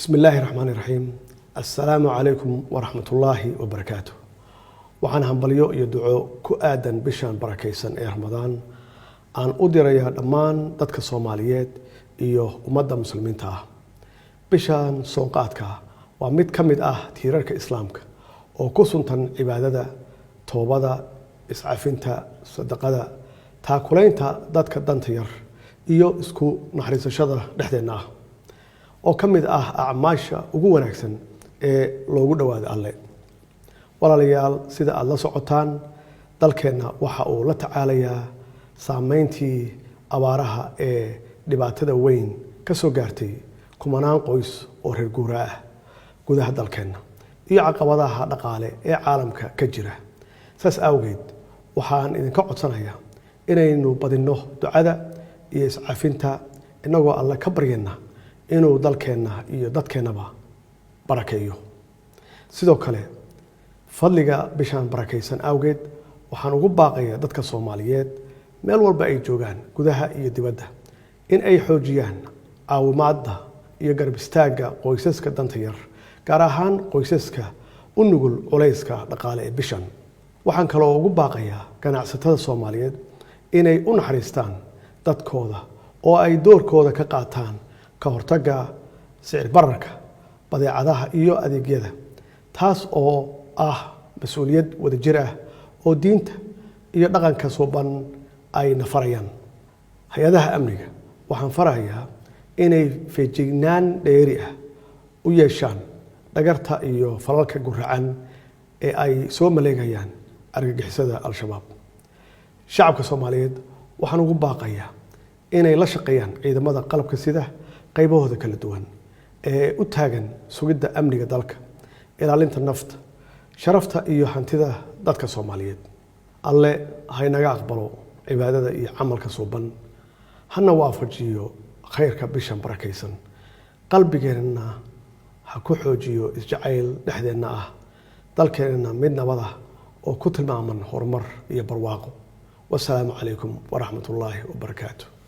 بسم الله الرحمن الرحيم السلام عليكم ورحمة الله وبركاته وحان هنبليو يدعو كؤادا بشان بركيسان رمضان aan u dirayaa dhammaan dadka Soomaaliyeed iyo ummadda muslimiinta ah bishan soonqaadka waa mid ka mid ah tiirarka islaamka oo ku suntan cibaadada toobada iscafinta sadaqada taakulaynta dadka danta yar iyo isku naxariisashada dhexdeena ah oo ka mid ah acmaasha ugu wanaagsan ee loogu dhawaado Alle walaalayaal sida aad la socotaan dalkeena waxa uu la tacaalayaa saameyntii abaaraha ee dhibaatada weyn ka soo gaartay kumanaan qoys oo reer guuraa ah gudaha dalkeena iyo caqabadaha dhaqaale ee caalamka ka jira saas awgeed waxaan idinka codsanayaa inaynu badino ducada iyo iscafinta inagoo Alle ka baryana inuu dalkeena iyo dadkeenaba barakeeyo sidoo kale fadliga bishan barakeysan awgeed waxaan ugu baaqayaa dadka Soomaaliyeed meel walba ay joogaan gudaha iyo dibadda in ay xoojiyaan caawimaadda iyo garab istaagga qoysaska danta yar gaar ahaan qoysaska u nugul culayska dhaqaale ee bishan waxaan kaloo ugu baaqayaa ganacsatada Soomaaliyeed inay u naxariistaan dadkooda oo ay doorkooda ka qaataan ka hortagga sicir bararka badeecadaha iyo adeegyada taas oo ah mas'uuliyad wadajir ah oo diinta iyo dhaqanka suuban ay nafarayaan hay'adaha amniga waxaan farayaa inay feejignaan dheeri ah u yeeshaan dhagarta iyo falalka guracan ee ay soo maleegayaan argagixisada al-shabaab shacabka Soomaaliyeed waxaan ugu baaqayaa inay la shaqeeyaan ciidamada qalabka sida qaybahooda kala duwan ee u taagan sugidda amniga dalka ilaalinta nafta sharafta iyo hantida dadka Soomaaliyeed alle haynaga aqbalo cibaadada iyo camalka suuban hana waafajiyo khayrka bishan barakeysan qalbigeena ha ku xoojiyo isjacayl dhexdeena ah dalkeena mid nabad ah oo ku tilmaaman horumar iyo barwaaqo wassalaamu calaykum waraxmatullaahi wabarakaatuh